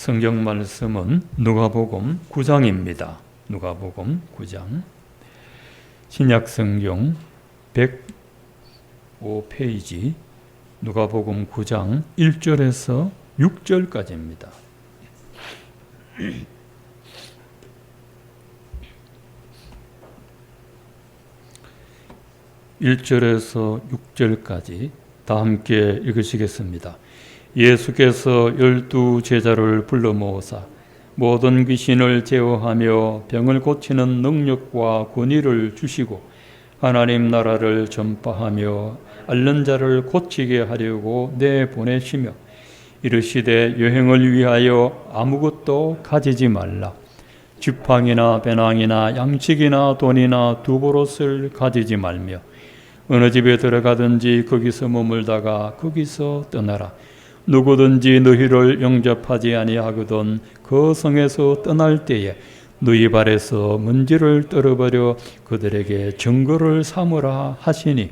성경 말씀은 누가복음 9장입니다. 누가복음 9장. 신약 성경 105페이지 누가복음 9장 1절에서 6절까지입니다. 1절에서 6절까지 다 함께 읽으시겠습니다. 예수께서 12 제자를 불러 모으사 모든 귀신을 제어하며 병을 고치는 능력과 권위를 주시고 하나님 나라를 전파하며 앓는 자를 고치게 하려고 내보내시며 이르시되 여행을 위하여 아무것도 가지지 말라. 지팡이나 배낭이나 양식이나 돈이나 두보롯을 가지지 말며 어느 집에 들어가든지 거기서 머물다가 거기서 떠나라. 누구든지 너희를 영접하지 아니하거든 그 성에서 떠날 때에 너희 발에서 먼지를 떨어버려 그들에게 증거를 삼으라 하시니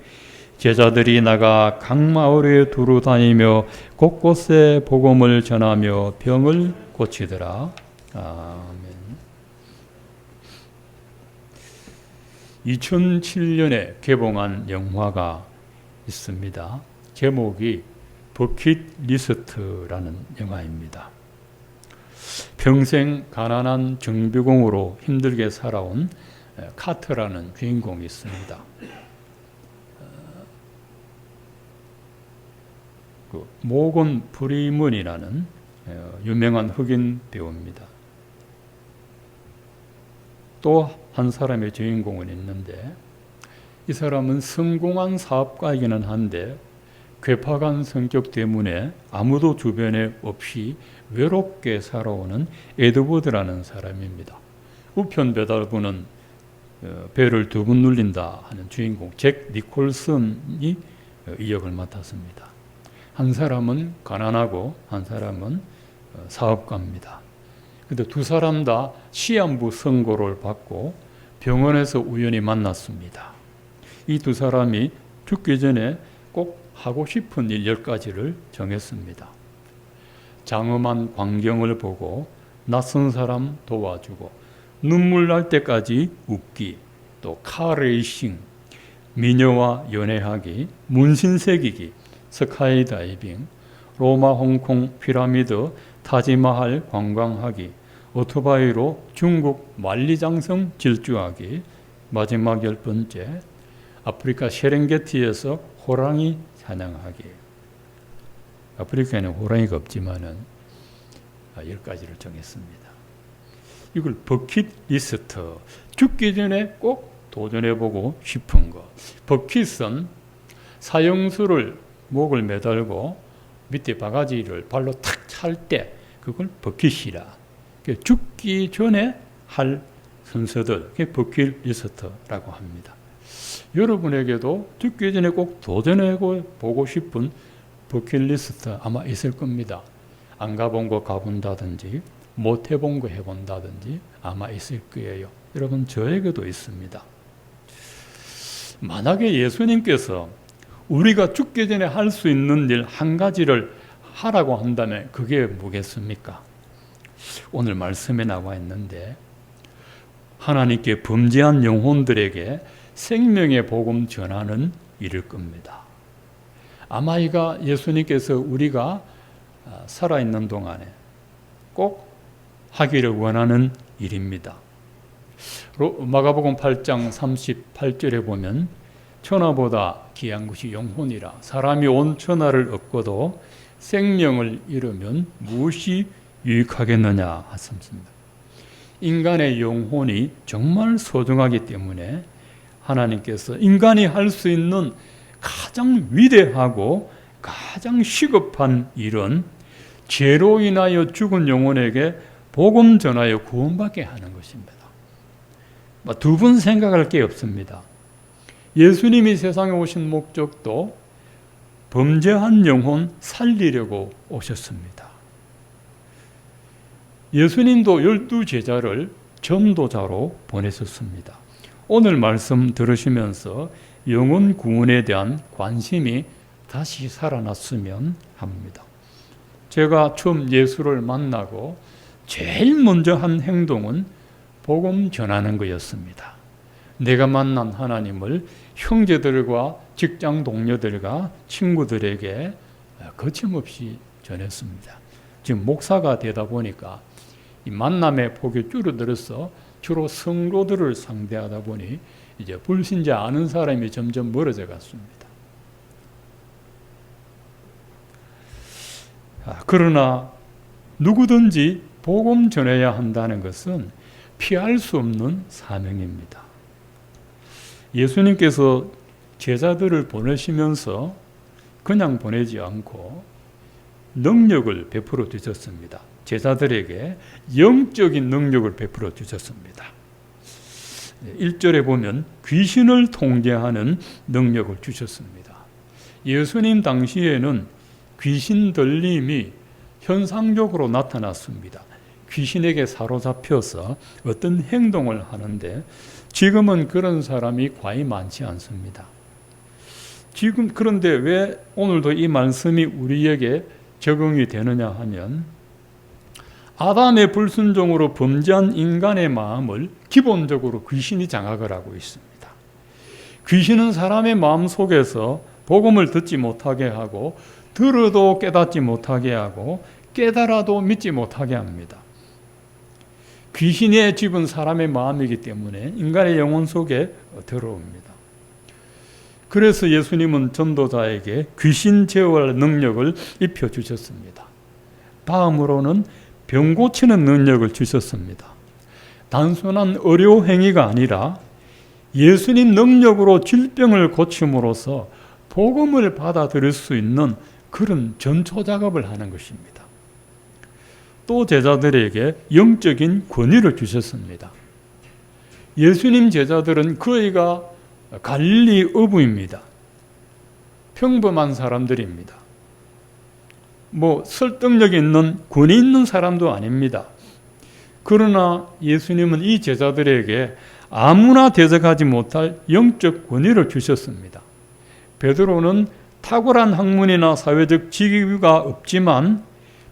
제자들이 나가 각 마을에 두루 다니며 곳곳에 복음을 전하며 병을 고치더라. 아멘. 2007년에 개봉한 영화가 있습니다. 제목이 버킷리스트라는 영화입니다. 평생 가난한 정비공으로 힘들게 살아온 카트라는 주인공이 있습니다. 모건 프리먼이라는 유명한 흑인 배우입니다. 또 한 사람의 주인공은 있는데 이 사람은 성공한 사업가이기는 한데 괴팍한 성격 때문에 아무도 주변에 없이 외롭게 살아오는 에드워드라는 사람입니다. 우편 배달부는 배를 2번 눌린다 하는 주인공 잭 니콜슨이 이 역을 맡았습니다. 한 사람은 가난하고 한 사람은 사업가입니다. 근데 두 사람 다 시한부 선고를 받고 병원에서 우연히 만났습니다. 이 두 사람이 죽기 전에 꼭 하고 싶은 일 10가지를 정했습니다. 장엄한 광경을 보고 낯선 사람 도와주고 눈물 날 때까지 웃기, 또 카레이싱, 미녀와 연애하기, 문신 새기기, 스카이다이빙, 로마, 홍콩, 피라미드, 타지마할 관광하기, 오토바이로 중국 만리장성 질주하기, 마지막 10번째, 아프리카 세렝게티에서 호랑이 사냥하기. 아프리카에는 호랑이가 없지만은 10가지를 정했습니다. 이걸 버킷리스트, 죽기 전에 꼭 도전해보고 싶은 것. 버킷은 사형수를 목을 매달고 밑에 바가지를 발로 탁 찰 때 그걸 버킷이라. 죽기 전에 할 순서들, 그게 버킷리스트라고 합니다. 여러분에게도 죽기 전에 꼭 도전해보고 싶은 버킷리스트 아마 있을 겁니다. 안 가본 거 가본다든지 못 해본 거 해본다든지 아마 있을 거예요. 여러분 저에게도 있습니다. 만약에 예수님께서 우리가 죽기 전에 할 수 있는 일 한 가지를 하라고 한다면 그게 뭐겠습니까? 오늘 말씀에 나와 있는데 하나님께 범죄한 영혼들에게 생명의 복음 전하는 일일 겁니다. 아마 이가 예수님께서 우리가 살아있는 동안에 꼭 하기를 원하는 일입니다. 마가복음 8장 38절에 보면 천하보다 귀한 것이 영혼이라 사람이 온 천하를 얻고도 생명을 잃으면 무엇이 유익하겠느냐 하셨습니다. 인간의 영혼이 정말 소중하기 때문에 하나님께서 인간이 할 수 있는 가장 위대하고 가장 시급한 일은 죄로 인하여 죽은 영혼에게 복음 전하여 구원받게 하는 것입니다. 2번 생각할 게 없습니다. 예수님이 세상에 오신 목적도 범죄한 영혼 살리려고 오셨습니다. 예수님도 12 제자를 전도자로 보내셨습니다. 오늘 말씀 들으시면서 영혼 구원에 대한 관심이 다시 살아났으면 합니다. 제가 처음 예수를 만나고 제일 먼저 한 행동은 복음 전하는 거였습니다. 내가 만난 하나님을 형제들과 직장 동료들과 친구들에게 거침없이 전했습니다. 지금 목사가 되다 보니까 이 만남의 폭이 줄어들어서 주로 성도들을 상대하다 보니 이제 불신자 아는 사람이 점점 멀어져 갔습니다. 그러나 누구든지 복음 전해야 한다는 것은 피할 수 없는 사명입니다. 예수님께서 제자들을 보내시면서 그냥 보내지 않고 능력을 베풀어 주셨습니다. 제자들에게 영적인 능력을 베풀어 주셨습니다. 1절에 보면 귀신을 통제하는 능력을 주셨습니다. 예수님 당시에는 귀신 들림이 현상적으로 나타났습니다. 귀신에게 사로잡혀서 어떤 행동을 하는데 지금은 그런 사람이 과히 많지 않습니다. 그런데 왜 오늘도 이 말씀이 우리에게 적용이 되느냐 하면 아담의 불순종으로 범죄한 인간의 마음을 기본적으로 귀신이 장악을 하고 있습니다. 귀신은 사람의 마음 속에서 복음을 듣지 못하게 하고 들어도 깨닫지 못하게 하고 깨달아도 믿지 못하게 합니다. 귀신의 집은 사람의 마음이기 때문에 인간의 영혼 속에 들어옵니다. 그래서 예수님은 전도자에게 귀신 제어할 능력을 입혀주셨습니다. 다음으로는 병 고치는 능력을 주셨습니다. 단순한 의료 행위가 아니라 예수님 능력으로 질병을 고침으로써 복음을 받아들일 수 있는 그런 전초 작업을 하는 것입니다. 또 제자들에게 영적인 권위를 주셨습니다. 예수님 제자들은 그이가 갈릴리 어부입니다. 평범한 사람들입니다. 설득력 있는 권위 있는 사람도 아닙니다. 그러나 예수님은 이 제자들에게 아무나 대적하지 못할 영적 권위를 주셨습니다. 베드로는 탁월한 학문이나 사회적 지위가 없지만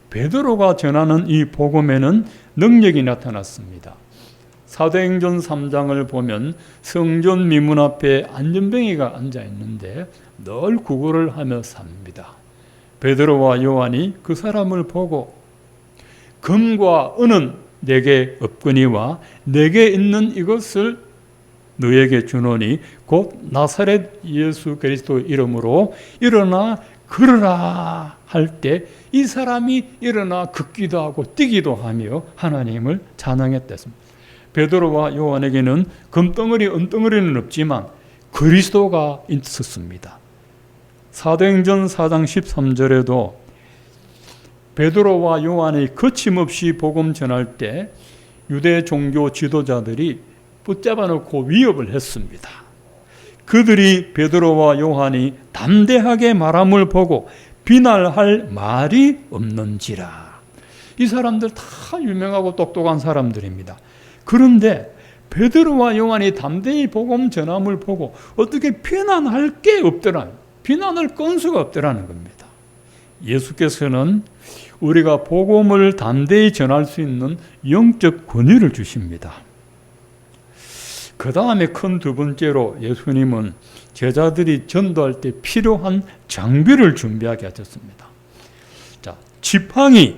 베드로가 전하는 이 복음에는 능력이 나타났습니다. 사도행전 3장을 보면 성전 미문 앞에 안전뱅이가 앉아 있는데 늘 구걸을 하며 삽니다. 베드로와 요한이 그 사람을 보고 금과 은은 내게 없거니와 내게 있는 이것을 너에게 주노니 곧 나사렛 예수 그리스도 이름으로 일어나 걸으라 할 때 이 사람이 일어나 걷기도 하고 뛰기도 하며 하나님을 찬양했댔습니다. 베드로와 요한에게는 금덩어리 은덩어리는 없지만 그리스도가 있었습니다. 사도행전 4장 13절에도 베드로와 요한이 거침없이 복음 전할 때 유대 종교 지도자들이 붙잡아 놓고 위협을 했습니다. 그들이 베드로와 요한이 담대하게 말함을 보고 비난할 말이 없는지라. 이 사람들 다 유명하고 똑똑한 사람들입니다. 그런데 베드로와 요한이 담대히 복음 전함을 보고 어떻게 비난할 게 없더라, 비난할 건수가 없더라는 겁니다. 예수께서는 우리가 복음을 담대히 전할 수 있는 영적 권위를 주십니다. 그 다음에 큰 두 번째로 예수님은 제자들이 전도할 때 필요한 장비를 준비하게 하셨습니다. 자, 지팡이,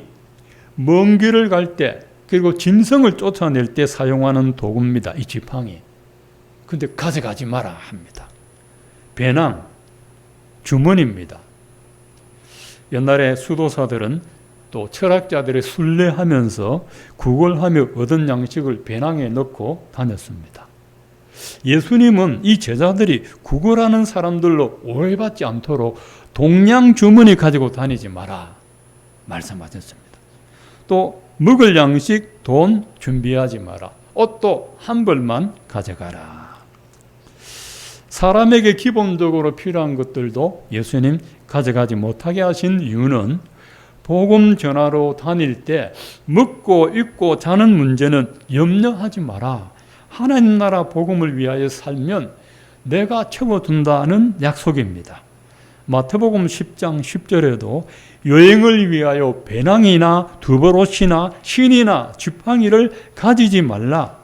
먼 길을 갈 때 그리고 짐승을 쫓아낼 때 사용하는 도구입니다. 이 지팡이. 근데 가져가지 마라 합니다. 배낭, 주머니입니다. 옛날에 수도사들은 또 철학자들의 순례하면서 구걸하며 얻은 양식을 배낭에 넣고 다녔습니다. 예수님은 이 제자들이 구걸하는 사람들로 오해받지 않도록 동량 주머니 가지고 다니지 마라 말씀하셨습니다. 또 먹을 양식, 돈 준비하지 마라. 옷도 한 벌만 가져가라. 사람에게 기본적으로 필요한 것들도 예수님 가져가지 못하게 하신 이유는 복음 전하러 다닐 때 먹고 입고 자는 문제는 염려하지 마라. 하나님 나라 복음을 위하여 살면 내가 채워둔다는 약속입니다. 마태복음 10장 10절에도 여행을 위하여 배낭이나 두버롯이나 신이나 지팡이를 가지지 말라.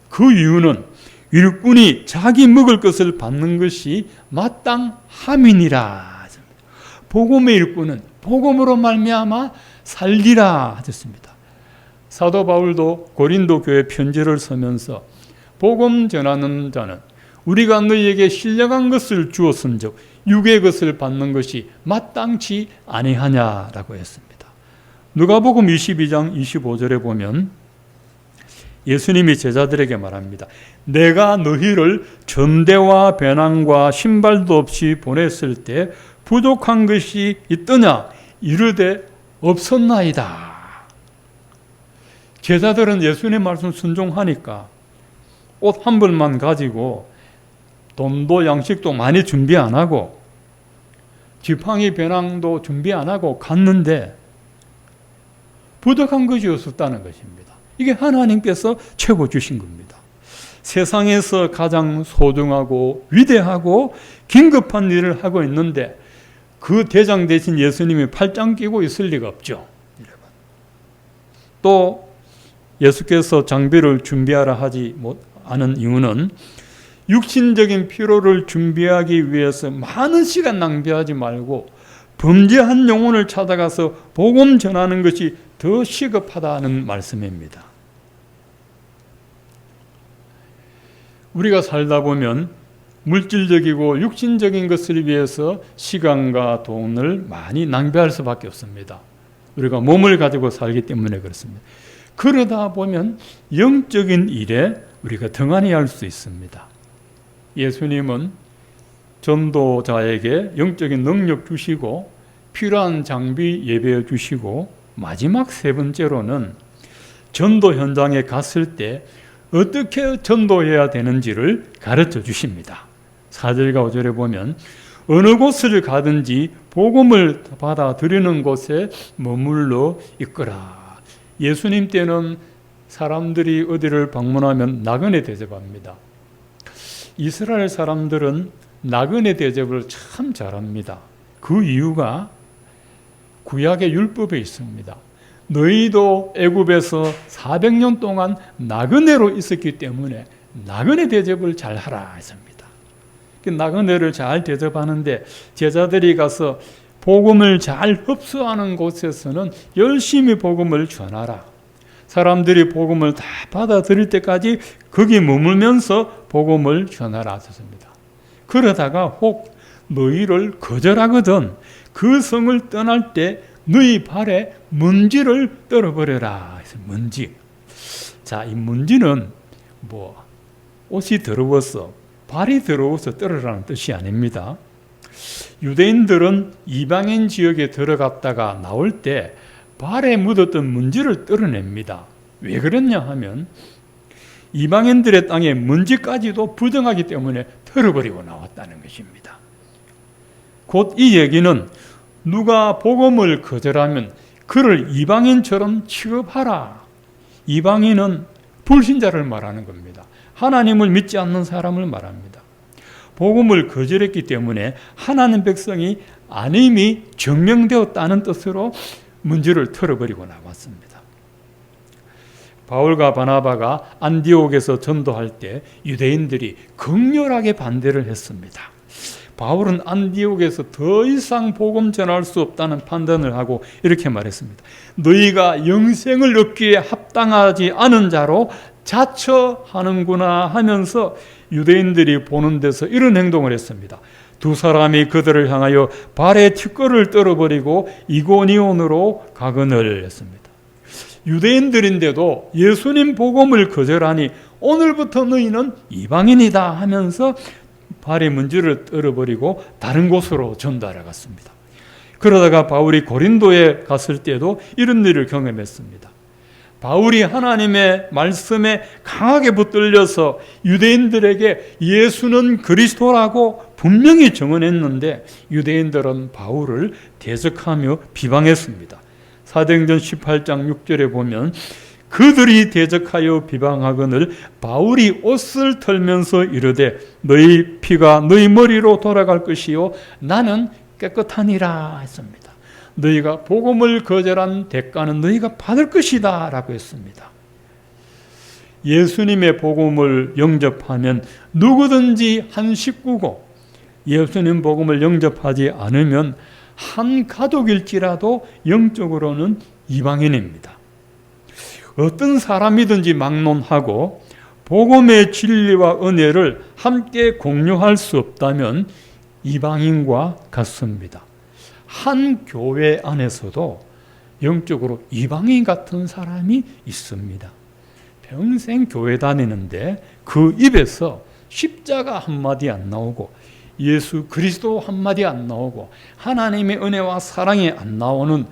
그 이유는 일꾼이 자기 먹을 것을 받는 것이 마땅함이니라. 복음의 일꾼은 복음으로 말미암아 살리라 하셨습니다. 사도 바울도 고린도 교회 편지를 쓰면서 복음 전하는 자는 우리가 너희에게 신령한 것을 주었은즉 육의 것을 받는 것이 마땅치 아니하냐라고 했습니다. 누가복음 22장 25절에 보면 예수님이 제자들에게 말합니다. 내가 너희를 전대와 배낭과 신발도 없이 보냈을 때 부족한 것이 있더냐? 이르되 없었나이다. 제자들은 예수님 말씀 순종하니까 옷 한 벌만 가지고 돈도 양식도 많이 준비 안 하고 지팡이 배낭도 준비 안 하고 갔는데 부족한 것이 없었다는 것입니다. 이게 하나님께서 최고 주신 겁니다. 세상에서 가장 소중하고 위대하고 긴급한 일을 하고 있는데 그 대장 대신 예수님이 팔짱 끼고 있을 리가 없죠. 또 예수께서 장비를 준비하라 하지 않은 이유는 육신적인 피로를 준비하기 위해서 많은 시간 낭비하지 말고 범죄한 영혼을 찾아가서 복음 전하는 것이 더 시급하다는 말씀입니다. 우리가 살다 보면 물질적이고 육신적인 것을 위해서 시간과 돈을 많이 낭비할 수밖에 없습니다. 우리가 몸을 가지고 살기 때문에 그렇습니다. 그러다 보면 영적인 일에 우리가 등한히 할 수 있습니다. 예수님은 전도자에게 영적인 능력 주시고 필요한 장비 예배해 주시고 마지막 세 번째로는 전도 현장에 갔을 때 어떻게 전도해야 되는지를 가르쳐 주십니다. 4절과 5절에 보면 어느 곳을 가든지 복음을 받아들이는 곳에 머물러 있거라. 예수님 때는 사람들이 어디를 방문하면 나그네 대접합니다. 이스라엘 사람들은 나그네 대접을 참 잘합니다. 그 이유가 구약의 율법에 있습니다. 너희도 애굽에서 400년 동안 나그네로 있었기 때문에 나그네 대접을 잘하라 했습니다. 나그네를 잘 대접하는데 제자들이 가서 복음을 잘 흡수하는 곳에서는 열심히 복음을 전하라. 사람들이 복음을 다 받아들일 때까지 거기 머물면서 복음을 전하라 하셨습니다. 그러다가 혹 너희를 거절하거든 그 성을 떠날 때 너희 발에 먼지를 떨어버려라. 먼지. 자, 이 먼지는 옷이 더러워서 발이 더러워서 떨어라는 뜻이 아닙니다. 유대인들은 이방인 지역에 들어갔다가 나올 때 발에 묻었던 먼지를 떨어냅니다. 왜 그랬냐 하면 이방인들의 땅에 먼지까지도 부정하기 때문에 털어버리고 나왔다는 것입니다. 곧 이 얘기는 누가 복음을 거절하면 그를 이방인처럼 취급하라. 이방인은 불신자를 말하는 겁니다. 하나님을 믿지 않는 사람을 말합니다. 복음을 거절했기 때문에 하나님 백성이 아님이 증명되었다는 뜻으로 문제를 털어버리고 나왔습니다. 바울과 바나바가 안디옥에서 전도할 때 유대인들이 극렬하게 반대를 했습니다. 바울은 안디옥에서 더 이상 복음 전할 수 없다는 판단을 하고 이렇게 말했습니다. 너희가 영생을 얻기에 합당하지 않은 자로 자처하는구나 하면서 유대인들이 보는 데서 이런 행동을 했습니다. 두 사람이 그들을 향하여 발에 티끌을 떨어버리고 이고니온으로 가거늘 했습니다. 유대인들인데도 예수님 복음을 거절하니 오늘부터 너희는 이방인이다 하면서 발에 먼지를 떨어버리고 다른 곳으로 전도하러 갔습니다. 그러다가 바울이 고린도에 갔을 때도 이런 일을 경험했습니다. 바울이 하나님의 말씀에 강하게 붙들려서 유대인들에게 예수는 그리스도라고 분명히 증언했는데 유대인들은 바울을 대적하며 비방했습니다. 사도행전 18장 6절에 보면 그들이 대적하여 비방하거늘 바울이 옷을 털면서 이르되 너희 피가 너희 머리로 돌아갈 것이요 나는 깨끗하니라 했습니다. 너희가 복음을 거절한 대가는 너희가 받을 것이다 라고 했습니다. 예수님의 복음을 영접하면 누구든지 한 식구고, 예수님 복음을 영접하지 않으면 한 가족일지라도 영적으로는 이방인입니다. 어떤 사람이든지 막론하고 복음의 진리와 은혜를 함께 공유할 수 없다면 이방인과 같습니다. 한 교회 안에서도 영적으로 이방인 같은 사람이 있습니다. 평생 교회 다니는데 그 입에서 십자가 한마디 안 나오고 예수 그리스도 한마디 안 나오고 하나님의 은혜와 사랑이 안 나오는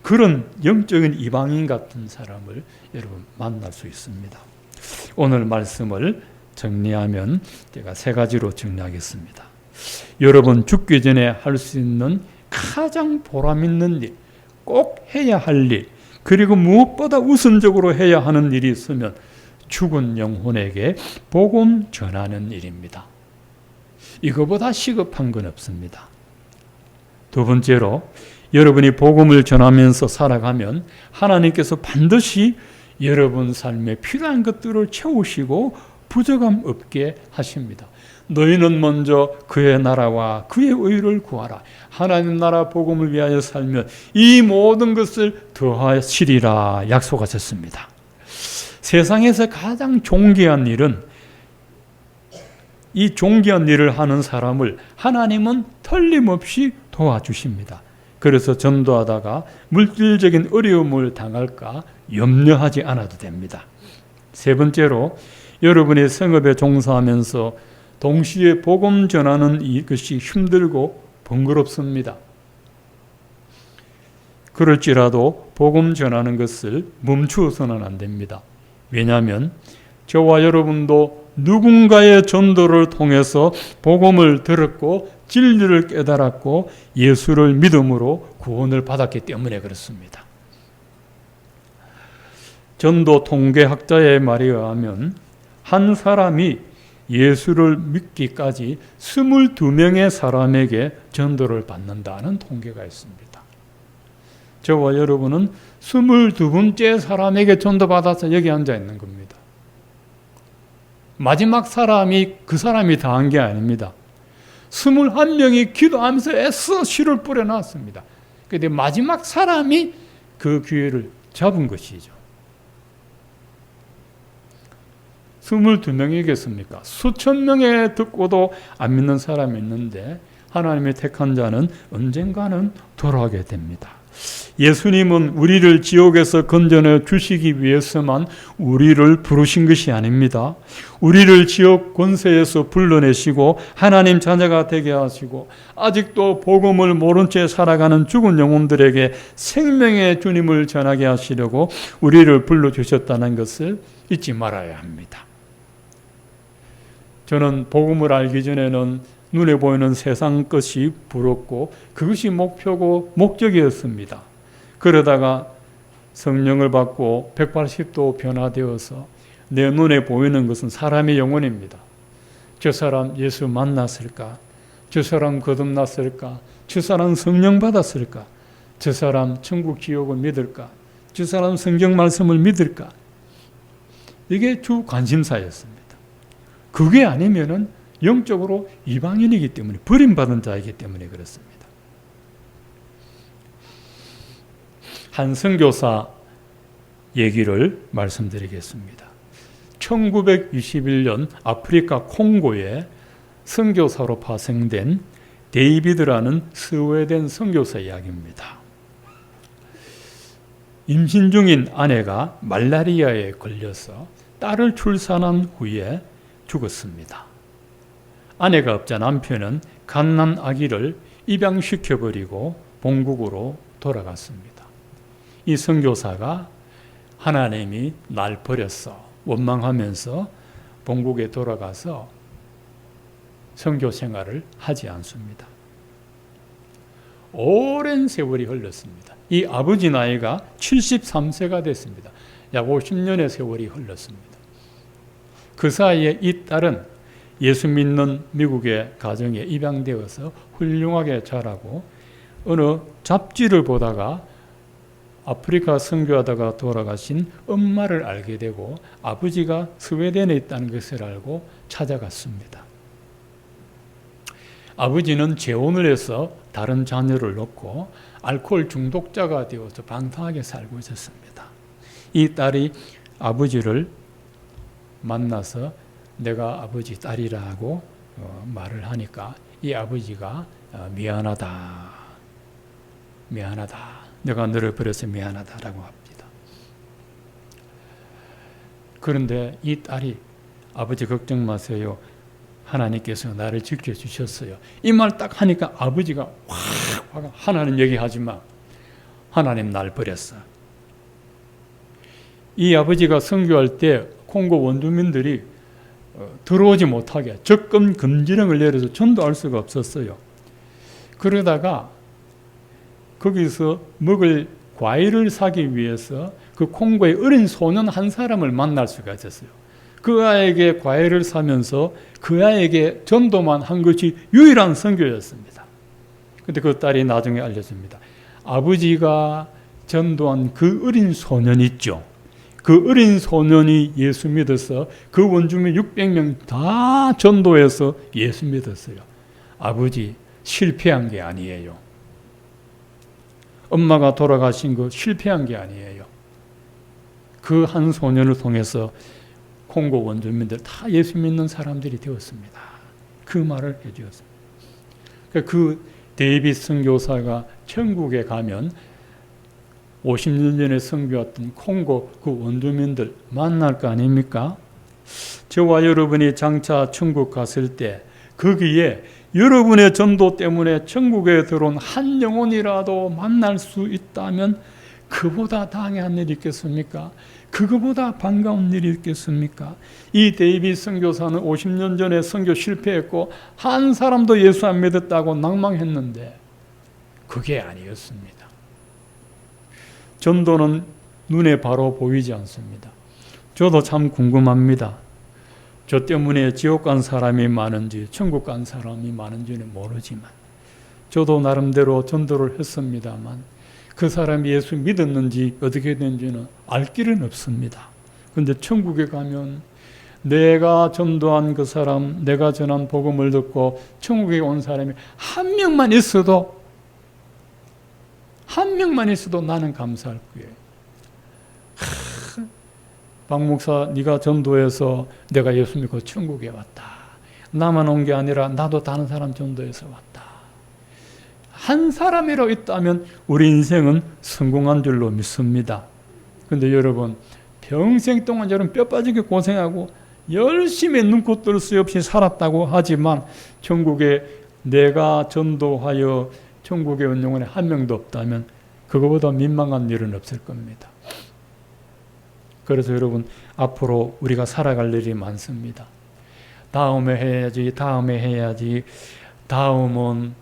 그런 영적인 이방인 같은 사람을 여러분 만날 수 있습니다. 오늘 말씀을 정리하면 제가 3가지로 정리하겠습니다. 여러분 죽기 전에 할 수 있는 가장 보람 있는 일, 꼭 해야 할 일, 그리고 무엇보다 우선적으로 해야 하는 일이 있으면 죽은 영혼에게 복음 전하는 일입니다. 이거보다 시급한 건 없습니다. 2번째로 여러분이 복음을 전하면서 살아가면 하나님께서 반드시 여러분 삶에 필요한 것들을 채우시고 부족함 없게 하십니다. 너희는 먼저 그의 나라와 그의 의를 구하라. 하나님 나라 복음을 위하여 살면 이 모든 것을 더하시리라 약속하셨습니다. 세상에서 가장 존귀한 일은 이 존귀한 일을 하는 사람을 하나님은 틀림없이 도와주십니다. 그래서 전도하다가 물질적인 어려움을 당할까 염려하지 않아도 됩니다. 3번째로 여러분이 성읍에 종사하면서 동시에 복음 전하는 이것이 힘들고 번거롭습니다. 그럴지라도 복음 전하는 것을 멈추어서는 안 됩니다. 왜냐하면 저와 여러분도 누군가의 전도를 통해서 복음을 들었고 진리를 깨달았고 예수를 믿음으로 구원을 받았기 때문에 그렇습니다. 전도 통계학자의 말에 의하면 한 사람이 예수를 믿기까지 22명의 사람에게 전도를 받는다는 통계가 있습니다. 저와 여러분은 22번째 사람에게 전도받아서 여기 앉아 있는 겁니다. 마지막 사람이 그 사람이 다 한 게 아닙니다. 21명이 기도하면서 애써 씨를 뿌려놨습니다. 그런데 마지막 사람이 그 기회를 잡은 것이죠. 22명이겠습니까? 수천 명에 듣고도 안 믿는 사람이 있는데 하나님의 택한 자는 언젠가는 돌아오게 됩니다. 예수님은 우리를 지옥에서 건져내 주시기 위해서만 우리를 부르신 것이 아닙니다. 우리를 지옥 권세에서 불러내시고 하나님 자녀가 되게 하시고 아직도 복음을 모른 채 살아가는 죽은 영혼들에게 생명의 주님을 전하게 하시려고 우리를 불러주셨다는 것을 잊지 말아야 합니다. 저는 복음을 알기 전에는 눈에 보이는 세상 것이 부럽고 그것이 목표고 목적이었습니다. 그러다가 성령을 받고 180도 변화되어서 내 눈에 보이는 것은 사람의 영혼입니다. 저 사람 예수 만났을까? 저 사람 거듭났을까? 저 사람 성령 받았을까? 저 사람 천국 지옥을 믿을까? 저 사람 성경 말씀을 믿을까? 이게 주 관심사였습니다. 그게 아니면은 영적으로 이방인이기 때문에 버림받은 자이기 때문에 그렇습니다. 한 선교사 얘기를 말씀드리겠습니다. 1921년 아프리카 콩고에 선교사로 파생된 데이비드라는 스웨덴 선교사 이야기입니다. 임신 중인 아내가 말라리아에 걸려서 딸을 출산한 후에 죽었습니다. 아내가 없자 남편은 갓난 아기를 입양시켜버리고 본국으로 돌아갔습니다. 이 선교사가 하나님이 날 버렸어 원망하면서 본국에 돌아가서 선교 생활을 하지 않습니다. 오랜 세월이 흘렀습니다. 이 아버지 나이가 73세가 됐습니다. 약 50년의 세월이 흘렀습니다. 그 사이에 이 딸은 예수 믿는 미국의 가정에 입양되어서 훌륭하게 자라고 어느 잡지를 보다가 아프리카 선교하다가 돌아가신 엄마를 알게 되고 아버지가 스웨덴에 있다는 것을 알고 찾아갔습니다. 아버지는 재혼을 해서 다른 자녀를 놓고 알코올 중독자가 되어서 방탕하게 살고 있었습니다. 이 딸이 아버지를 만나서 내가 아버지 딸이라고 말을 하니까 이 아버지가 미안하다. 내가 너를 버려서 미안하다라고 합니다. 그런데 이 딸이 아버지 걱정 마세요. 하나님께서 나를 지켜주셨어요. 이 말 딱 하니까 아버지가 확 하나님 얘기하지 마. 하나님 날 버렸어. 이 아버지가 선교할 때 콩고 원주민들이 들어오지 못하게 접근 금지령을 내려서 전도할 수가 없었어요. 그러다가 거기서 먹을 과일을 사기 위해서 그 콩고의 어린 소년 한 사람을 만날 수가 있었어요. 그 아이에게 과일을 사면서 그 아이에게 전도만 한 것이 유일한 선교였습니다. 그런데 그 딸이 나중에 알려줍니다. 아버지가 전도한 그 어린 소년 있죠. 그 어린 소년이 예수 믿어서 그 원주민 600명 다 전도해서 예수 믿었어요. 아버지 실패한 게 아니에요. 엄마가 돌아가신 거 실패한 게 아니에요. 그 한 소년을 통해서 콩고 원주민들 다 예수 믿는 사람들이 되었습니다. 그 말을 해주었습니다. 그 데이빗 선교사가 천국에 가면 50년 전에 선교했던 콩고 그 원주민들 만날 거 아닙니까? 저와 여러분이 장차 천국 갔을 때 거기에 여러분의 전도 때문에 천국에 들어온 한 영혼이라도 만날 수 있다면 그보다 당연한 일이 있겠습니까? 그거보다 반가운 일이 있겠습니까? 이 데이빗 선교사는 50년 전에 선교 실패했고 한 사람도 예수 안 믿었다고 낭망했는데 그게 아니었습니다. 전도는 눈에 바로 보이지 않습니다. 저도 참 궁금합니다. 저 때문에 지옥 간 사람이 많은지 천국 간 사람이 많은지는 모르지만 저도 나름대로 전도를 했습니다만 그 사람이 예수 믿었는지 어떻게 된지는 알 길은 없습니다. 그런데 천국에 가면 내가 전도한 그 사람, 내가 전한 복음을 듣고 천국에 온 사람이 한 명만 있어도 나는 감사할 거예요. 박 목사, 네가 전도해서 내가 예수 믿고 천국에 왔다. 나만 온 게 아니라 나도 다른 사람 전도해서 왔다. 한 사람이라도 있다면 우리 인생은 성공한 줄로 믿습니다. 그런데 여러분, 평생 동안 여러분 뼈 빠지게 고생하고 열심히 눈코 뜰 수 없이 살았다고 하지만 천국에 내가 전도하여 천국에 온 영혼이 한 명도 없다면 그거보다 민망한 일은 없을 겁니다. 그래서 여러분, 앞으로 우리가 살아갈 일이 많습니다. 다음에 해야지, 다음은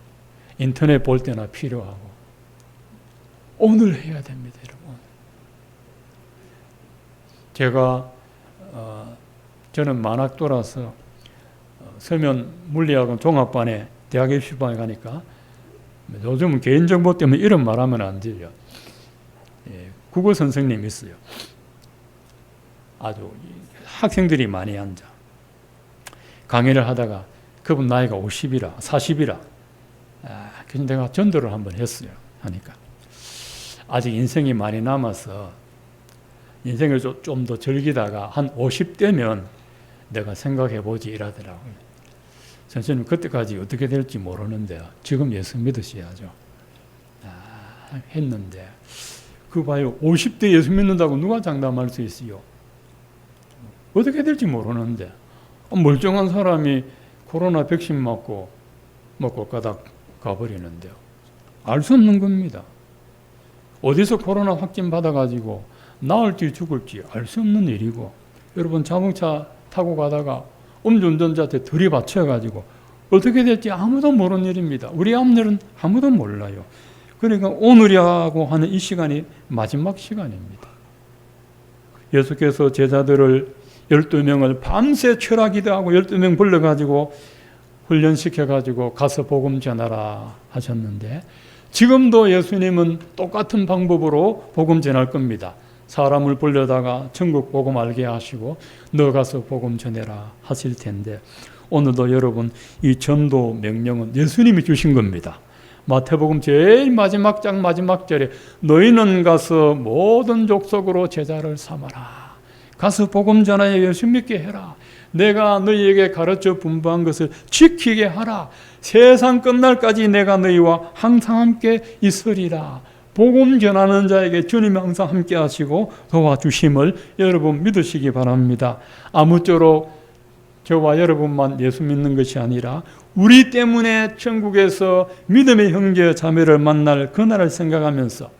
인터넷 볼 때나 필요하고 오늘 해야 됩니다, 여러분. 제가 저는 만학도라서 서면 물리학원 종합반에 대학 입시반에 가니까 요즘은 개인정보 때문에 이런 말하면 안 돼요. 국어 선생님이 있어요. 아주 학생들이 많이 앉아. 강의를 하다가 그분 나이가 50이라 40이라 그래서 내가 전도를 한번 했어요. 하니까 아직 인생이 많이 남아서 인생을 좀 더 즐기다가 한 50대면 내가 생각해보지 이러더라고요. 선생님 그때까지 어떻게 될지 모르는데요. 지금 예수 믿으셔야죠. 했는데 그 봐요. 50대 예수 믿는다고 누가 장담할 수 있어요? 어떻게 될지 모르는데 멀쩡한 사람이 코로나 백신 맞고 가다 가버리는데요. 알 수 없는 겁니다. 어디서 코로나 확진 받아가지고 나을지 죽을지 알 수 없는 일이고 여러분 자동차 타고 가다가 음주운전자한테 들이받쳐가지고 어떻게 될지 아무도 모르는 일입니다. 우리 앞일은 아무도 몰라요. 그러니까 오늘이라고 하는 이 시간이 마지막 시간입니다. 예수께서 제자들을 12명을 밤새 철학기도하고 12명 불러가지고 훈련시켜가지고 가서 복음 전하라 하셨는데, 지금도 예수님은 똑같은 방법으로 복음 전할 겁니다. 사람을 불러다가 천국 복음 알게 하시고 너 가서 복음 전해라 하실 텐데, 오늘도 여러분 이 전도 명령은 예수님이 주신 겁니다. 마태복음 제일 마지막 장 마지막 절에 너희는 가서 모든 족속으로 제자를 삼아라. 가서 복음 전하여 예수 믿게 해라. 내가 너희에게 가르쳐 분부한 것을 지키게 하라. 세상 끝날까지 내가 너희와 항상 함께 있으리라. 복음 전하는 자에게 주님이 항상 함께 하시고 도와주심을 여러분 믿으시기 바랍니다. 아무쪼록 저와 여러분만 예수 믿는 것이 아니라 우리 때문에 천국에서 믿음의 형제 자매를 만날 그날을 생각하면서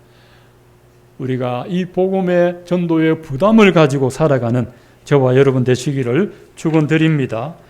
우리가 이 복음의 전도의 부담을 가지고 살아가는 저와 여러분 되시기를 축원드립니다.